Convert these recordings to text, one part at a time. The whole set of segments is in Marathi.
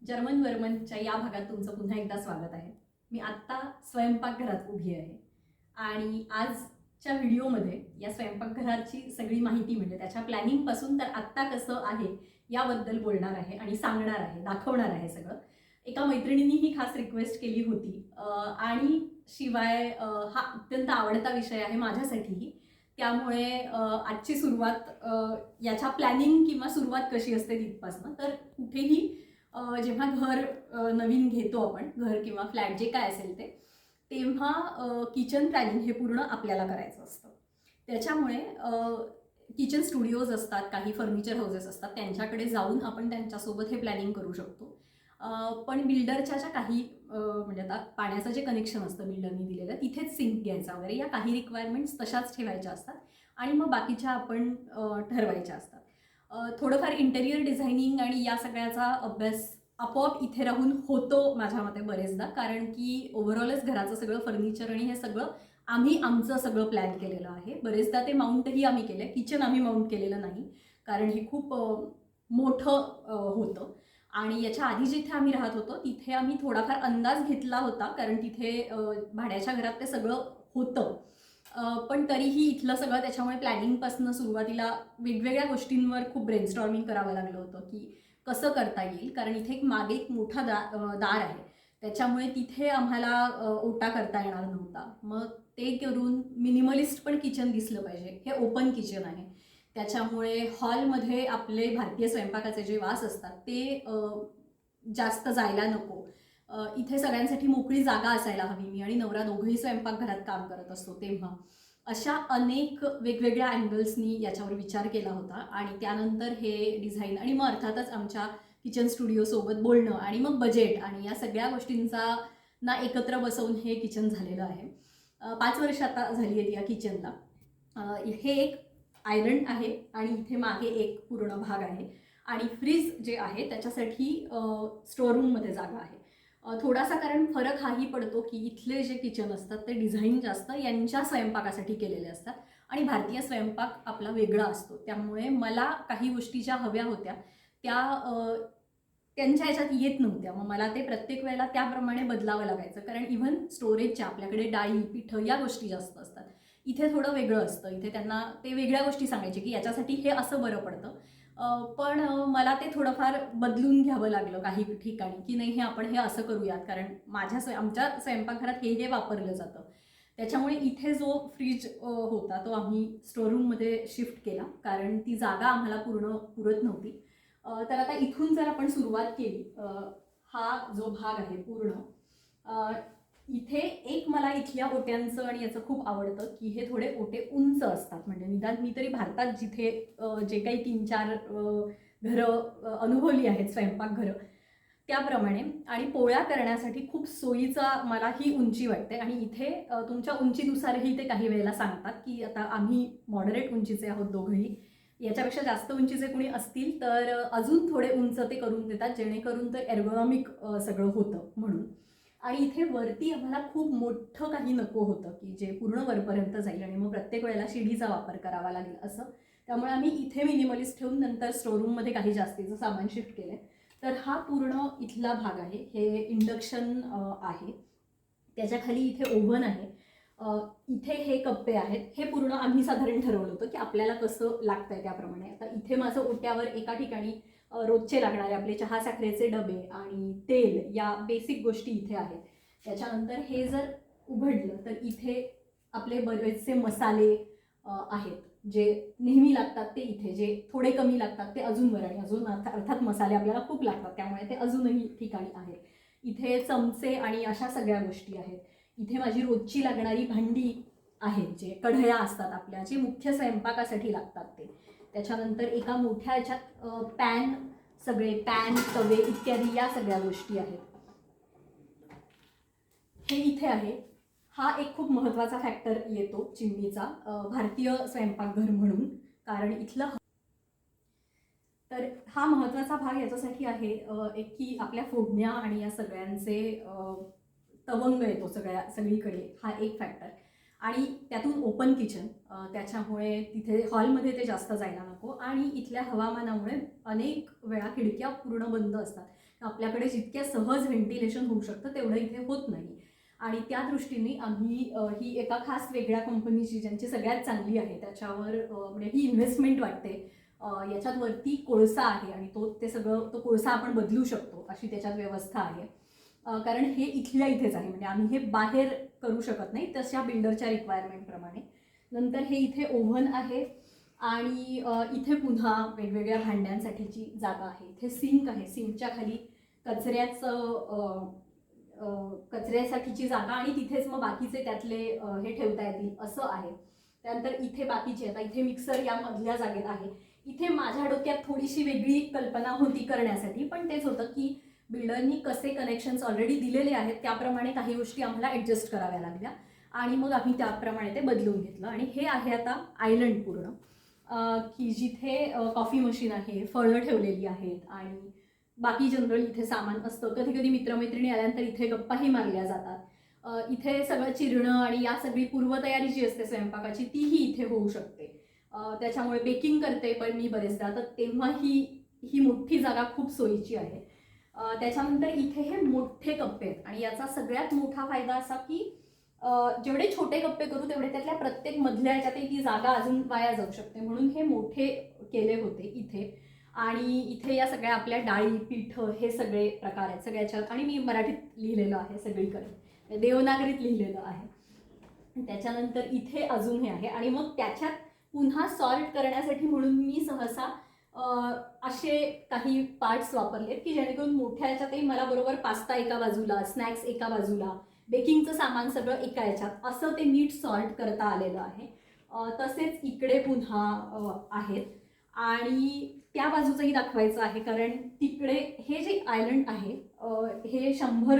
जर्मन वर्मनच्या या भागात तुमचं पुन्हा एकदा स्वागत आहे. मी आत्ता स्वयंपाकघरात उभी आहे आणि आजच्या व्हिडिओमध्ये या स्वयंपाकघराची सगळी माहिती म्हणजे त्याच्या प्लॅनिंगपासून तर आत्ता कसं आहे याबद्दल बोलणार आहे आणि सांगणार आहे, दाखवणार आहे सगळं. एका मैत्रिणींनी ही खास रिक्वेस्ट केली होती आणि शिवाय हा अत्यंत आवडता विषय आहे माझ्यासाठीही. त्यामुळे आजची सुरुवात याच्या प्लॅनिंग किंवा सुरुवात कशी असते तिथपासनं. तर कुठेही जेव्हा घर नवीन घेतो आपण, घर किंवा फ्लॅट जे काय असेल ते, तेव्हा किचन प्लॅनिंग हे पूर्ण आपल्याला करायचं असतं. त्याच्यामुळे किचन स्टुडिओज असतात, काही फर्निचर हाऊसेस असतात, त्यांच्याकडे जाऊन आपण त्यांच्यासोबत हे प्लॅनिंग करू शकतो. पण बिल्डरच्या ज्या काही म्हणजे आता पाण्याचं जे कनेक्शन असतं बिल्डरनी दिलेलं, तिथेच सिंक घ्यायचा वगैरे, या काही रिक्वायरमेंट्स तशाच ठेवायच्या असतात आणि मग बाकीच्या आपण ठरवायच्या असतात. थोडंफार इंटेरियर डिझायनिंग आणि या सगळ्याचा अभ्यास आपोआप इथे राहून होतो माझ्या मते बरेचदा, कारण की ओव्हरऑलच घराचं सगळं फर्निचर आणि हे सगळं आम्ही आमचं सगळं प्लॅन केलेलं आहे. बरेचदा ते माउंटही आम्ही केलं आहे. किचन आम्ही माउंट केलेलं नाही, कारण हे खूप मोठं होतं आणि याच्या आधी जिथे आम्ही राहत होतो तिथे आम्ही थोडाफार अंदाज घेतला होता, कारण तिथे भाड्याच्या घरात ते सगळं होतं. पण तरीही इथलं सगळं त्याच्यामुळे प्लॅनिंगपासून सुरुवातीला वेगवेगळ्या गोष्टींवर खूप ब्रेनस्टॉर्मिंग करावं लागलं होतं की कसं करता येईल, कारण इथे मागे एक मोठा दार आहे, त्याच्यामुळे तिथे आम्हाला ओटा करता येणार नव्हता. मग ते करून मिनिमलिस्ट पण किचन दिसलं पाहिजे. हे ओपन किचन आहे, त्याच्यामुळे हॉलमध्ये आपले भारतीय स्वयंपाकाचे जे वास असतात ते जास्त जायला नको. इथे सगळ्यांसाठी मोकळी जागा असायला हवी. मी आणि नवरा दोघंही स्वयंपाकघरात काम करत असतो, तेव्हा अशा अनेक वेगवेगळ्या अँगल्सनी याच्यावर विचार केला होता आणि त्यानंतर हे डिझाईन आणि मग अर्थातच आमच्या किचन स्टुडिओसोबत बोलणं आणि मग बजेट आणि या सगळ्या गोष्टींचा ना एकत्र बसवून हे किचन झालेलं आहे. 5 वर्ष आता झाली आहेत या किचनला. हे एक आयलंड आहे आणि इथे मागे एक पूर्ण भाग आहे आणि फ्रीज जे आहे त्याच्यासाठी स्टोअररूममध्ये जागा आहे. थोडासा कारण फरक हाही पडतो की इथले जे किचन असतात ते डिझाईन जास्त यांच्या स्वयंपाकासाठी केलेले असतात आणि भारतीय स्वयंपाक आपला वेगळा असतो. त्यामुळे मला काही गोष्टी ज्या हव्या होत्या त्या त्यांच्या ह्याच्यात येत नव्हत्या. मग मला ते प्रत्येक वेळेला त्याप्रमाणे बदलावं लागायचं, कारण इव्हन स्टोरेजच्या आपल्याकडे डाळी पिठं या गोष्टी जास्त असतात. इथे थोडं वेगळं असतं. इथे त्यांना ते वेगळ्या गोष्टी सांगायचे की याच्यासाठी हे असं बरं पडतं. पण मला ते थोडंफार बदलून घ्यावं लागलं काही ठिकाणी की नाही, हे आपण हे असं करूयात, कारण आमच्या स्वयंपाकघरात हे वापरलं जातं. त्याच्यामुळे इथे जो फ्रीज होता तो आम्ही स्टोअररूममध्ये शिफ्ट केला, कारण ती जागा आम्हाला पूर्ण पुरत नव्हती. तर आता इथून जर आपण सुरुवात केली, हा जो भाग आहे पूर्ण, इथे एक मला इथल्या ओट्यांचं आणि याचं खूप आवडतं की हे थोडे ओटे उंच असतात. म्हणजे निदान मी तरी भारतात जिथे जे काही 3-4 घरं अनुभवली आहेत स्वयंपाकघरं त्याप्रमाणे, आणि पोळ्या करण्यासाठी खूप सोयीचा मला ही उंची वाटते. आणि इथे तुमच्या उंचीनुसारही ते काही वेळेला सांगतात की आता आम्ही मॉडरेट उंचीचे आहोत दोघंही, याच्यापेक्षा जास्त उंचीचे कोणी असतील तर अजून थोडे उंच ते करून देतात, जेणेकरून ते एर्गोनॉमिक सगळं होतं म्हणून. आणि इथे वरती आम्हाला खूप मोठं काही नको होतं की जे पूर्ण वरपर्यंत जाईल आणि मग प्रत्येक वेळेला शिडीचा वापर करावा लागेल असं. त्यामुळे आम्ही इथे मिनिमलिस्ट ठेवून नंतर स्टोअररूममध्ये काही जास्तीचं सामान शिफ्ट केलं. तर हा पूर्ण इथला भाग आहे. हे इंडक्शन आहे, त्याच्या खाली इथे ओव्हन आहे, इथे हे कप्पे आहेत. हे पूर्ण आम्ही साधारण ठरवलं होतं की आपल्याला कसं लागतंय त्याप्रमाणे. आता इथे माझं ओट्यावर एका ठिकाणी रोजचे लागणारे आपले चहा साखरेचे डबे आणि तेल या बेसिक गोष्टी इथे आहेत. त्याच्यानंतर हे जर उघडलं तर इथे आपले बरेचसे मसाले आहेत जे नेहमी लागतात ते इथे, जे थोडे कमी लागतात ते अजून बरं, आणि अजून अर्थात मसाले आपल्याला खूप लागतात त्यामुळे ते अजूनही ठिकाणी आहेत. इथे चमचे आणि अशा सगळ्या गोष्टी आहेत. इथे माझी रोजची लागणारी भांडी आहेत, जे कढया असतात आपल्या, जे मुख्य स्वयंपाकासाठी लागतात ते. त्याच्यानंतर एका मोठ्या ह्याच्यात पॅन, सगळे पॅन तवे इत्यादी या सगळ्या गोष्टी आहेत. हे इथे आहे. हा एक खूप महत्त्वाचा फॅक्टर येतो चिमणीचा भारतीय स्वयंपाकघर म्हणून, कारण इथलं तर हा महत्त्वाचा भाग याच्यासाठी आहे एक की आपल्या फोडण्या आणि या सगळ्यांचे तवंग येतो सगळीकडे, हा एक फॅक्टर. आणि त्यातून ओपन किचन, त्याच्यामुळे तिथे हॉलमध्ये ते जास्त जायला नको. आणि इथल्या हवामानामुळे अनेक वेळा खिडक्या पूर्ण बंद असतात. आपल्याकडे जितक्या सहज व्हेंटिलेशन होऊ शकतं तेवढं इथे होत नाही. आणि त्या दृष्टीने आम्ही ही एका खास वेगळ्या कंपनीची, ज्यांची सगळ्यात चांगली आहे त्याच्यावर म्हणजे ही इन्व्हेस्टमेंट वाटते. याच्यात वरती कोळसा आहे आणि तो कोळसा आपण बदलू शकतो अशी त्याच्यात व्यवस्था आहे. कारण हे इथल्या इथेच आहे, म्हणजे आम्ही हे बाहेर करू शकत नाही तशा बिल्डरच्या रिक्वायरमेंटप्रमाणे. नंतर हे इथे ओव्हन आहे आणि इथे पुन्हा वेगवेगळ्या भांड्यांसाठीची जागा आहे. इथे सिंक आहे, सिंकच्या खाली कचऱ्यासाठीची जागा आणि तिथेच मग बाकीचे त्यातले हे ठेवता येतील असं आहे. त्यानंतर इथे बाकीचे, आता इथे मिक्सर या मधल्या जागेत आहे. इथे माझ्या डोक्यात थोडीशी वेगळी कल्पना होती करण्यासाठी, पण तेच होतं की बिल्डरनी कसे कनेक्शन्स ऑलरेडी दिलेले आहेत त्याप्रमाणे काही गोष्टी आम्हाला ॲडजस्ट कराव्या लागल्या आणि मग आम्ही त्याप्रमाणे ते बदलून घेतलं. आणि हे आहे आता आयलंड पूर्ण, की जिथे कॉफी मशीन आहे, फळं ठेवलेली आहेत आणि बाकी जनरल इथे सामान असतं. कधी कधी मित्रमैत्रिणी आल्यानंतर इथे गप्पाही मारल्या जातात. इथे सगळं चिरणं आणि या सगळी पूर्वतयारी जी असते स्वयंपाकाची तीही इथे होऊ शकते. त्याच्यामुळे बेकिंग करते पण मी बरेचदा, तर तेव्हा ही मोठी जागा खूप सोयीची आहे. त्याच्यानंतर इथे हे मोठे कप्पे आहेत आणि याचा सगळ्यात मोठा फायदा असा की जेवढे छोटे कप्पे करू तेवढे त्यातल्या प्रत्येक मधल्या ह्याच्यातही ती जागा अजून वाया जाऊ शकते, म्हणून हे मोठे केले होते इथे. आणि इथे या सगळ्या आपल्या डाळी, पीठ हे सगळे प्रकार आहेत सगळ्याच्यात. आणि मी मराठीत लिहिलेलं आहे सगळीकडे, देवनागरीत लिहिलेलं आहे. त्याच्यानंतर इथे अजून हे आहे आणि मग त्याच्यात पुन्हा सॉर्ट करण्यासाठी म्हणून मी सहसा असे काही पार्ट्स वापरलेत की जेणेकरून मोठ्या ह्याच्यातही मला बरोबर पास्ता एका बाजूला, स्नॅक्स एका बाजूला, बेकिंगचं सामान सगळं एका ह्याच्यात असं ते नीट सॉर्ट करता आलेलं आहे. तसेच इकडे पुन्हा आहेत आणि त्या बाजूचंही दाखवायचं आहे, कारण तिकडे हे जे आयलंड आहे हे 100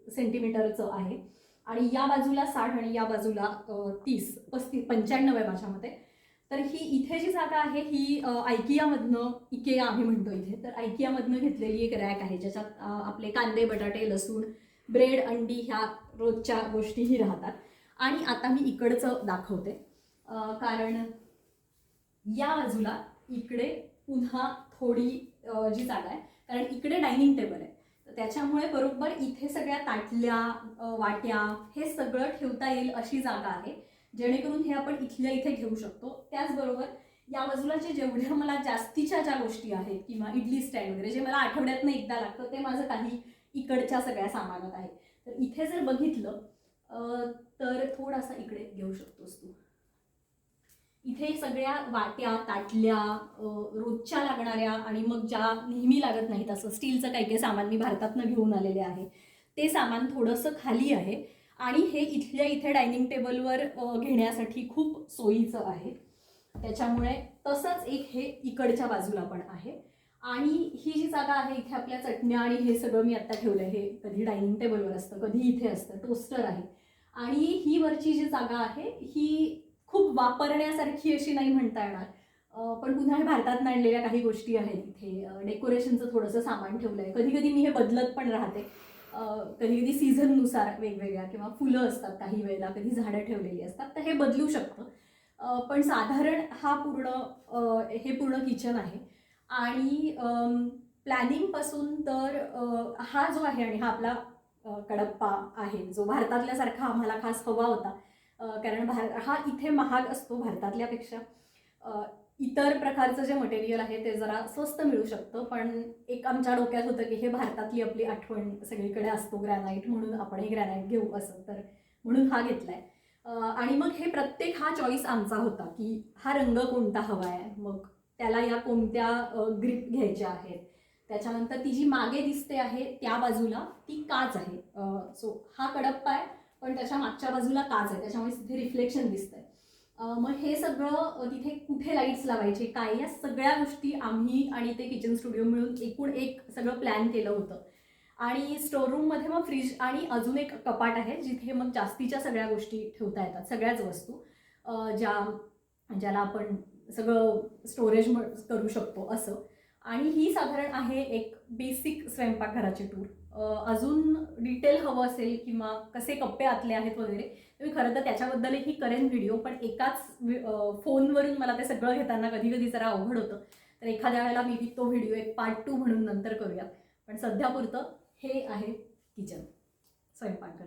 सेंटीमीटरचं आहे आणि या बाजूला 60 आणि या बाजूला 30, 35, 95 आहे माझ्यामध्ये. तर ही इथे जी जागा आहे ही इकेया आम्ही म्हणतो इथे, तर आयकियामधनं घेतलेली एक रॅक आहे ज्याच्यात आपले कांदे, बटाटे, लसूण, ब्रेड, अंडी ह्या रोजच्या गोष्टीही राहतात. आणि आता मी इकडचं दाखवते, कारण या बाजूला इकडे पुन्हा थोडी जी जागा आहे, कारण इकडे डायनिंग टेबल आहे, तर त्याच्यामुळे बरोबर इथे सगळ्या ताटल्या, वाट्या हे सगळं ठेवता येईल अशी जागा आहे, जेणेकरून हे आपण इथल्या इथे घेऊ शकतो. त्याचबरोबर या बाजूलाचे जेवढ्या मला जास्तीच्या ज्या गोष्टी आहेत किंवा इडली स्टँड वगैरे जे मला आठवड्यातनं एकदा लागतं ते माझं काही इकडच्या सगळ्या सामानात आहे. तर इथे जर बघितलं तर थोडासा इकडे घेऊ शकतोस तू. इथे सगळ्या वाट्या, ताटल्या, रोजच्या लागणाऱ्या आणि मग ज्या नेहमी लागत नाहीत असं स्टीलचं काही काही सामान मी भारतातनं घेऊन आलेले आहे ते सामान थोडंसं खाली आहे आणि हे इथल्या इथे डायनिंग टेबलवर घेण्यासाठी खूप सोयीचं आहे. त्याच्यामुळे तसंच एक हे इकडच्या बाजूला पण आहे. आणि ही जी जागा आहे इथे आपल्या चटण्या आणि हे सगळं मी आत्ता ठेवलं आहे, हे कधी डायनिंग टेबलवर असतं, कधी इथे असतं. टोस्टर आहे आणि ही वरची जी जागा आहे ही खूप वापरण्यासारखी अशी नाही म्हणता येणार, पण पुन्हा हे भारतात आणलेल्या काही गोष्टी आहेत. इथे डेकोरेशनचं थोडंसं सामान ठेवलं आहे. कधी कधी मी हे बदलत पण राहते, कधी कधी सीझननुसार वेगवेगळ्या, किंवा फुलं असतात काही वेळेला, कधी झाडं ठेवलेली असतात, तर हे बदलू शकतं. पण साधारण हे पूर्ण किचन आहे. आणि प्लॅनिंगपासून तर हा जो आहे आणि हा आपला कडप्पा आहे जो भारतातल्यासारखा आम्हाला खास हवा होता, कारण हा इथे महाग असतो भारतातल्यापेक्षा. इतर प्रकारचं जे मटेरियल आहे ते जरा स्वस्त मिळू शकतं, पण एक आमच्या डोक्यात होतं की हे भारतातली आपली आठवण सगळीकडे असतो ग्रॅनाईट, म्हणून आपणही ग्रॅनाईट घेऊ असं, तर म्हणून हा घेतलाय. आणि मग हे प्रत्येक हा चॉईस आमचा होता की हा रंग कोणता हवा आहे, मग त्याला या कोणत्या ग्रिप घ्यायच्या आहेत. त्याच्यानंतर ती जी मागे दिसते आहे त्या बाजूला ती काच आहे, सो हा कडप्पा आहे पण त्याच्या मागच्या बाजूला काच आहे, त्याच्यामुळे तिथे रिफ्लेक्शन दिसतंय. मग हे सगळं तिथे कुठे लाईट्स लावायचे काय, या सगळ्या गोष्टी आम्ही आणि ते किचन स्टुडिओ मिळून एकूण एक सगळं प्लॅन केलं होतं. आणि स्टोअररूममध्ये मग फ्रीज आणि अजून एक कपाट आहे जिथे मग जास्तीच्या सगळ्या गोष्टी ठेवता येतात, सगळ्याच वस्तू ज्याला आपण सगळं स्टोरेज करू शकतो असं. आणि ही साधारण आहे एक बेसिक स्वयंपाकघराची टूर. अजून डिटेल हवं असेल किंवा कसे कप्पे आतले आहेत वगैरे तर मी खरं तर त्याच्याबद्दलही करेन व्हिडिओ, पण एकाच फोनवरून मला ते सगळं घेताना कधी कधी जरा अवघड होतं. तर एखाद्या वेळेला मी तो व्हिडिओ एक पार्ट 2 म्हणून नंतर करूयात. पण सध्यापुरतं हे आहे किचन, स्वयंपाकघर.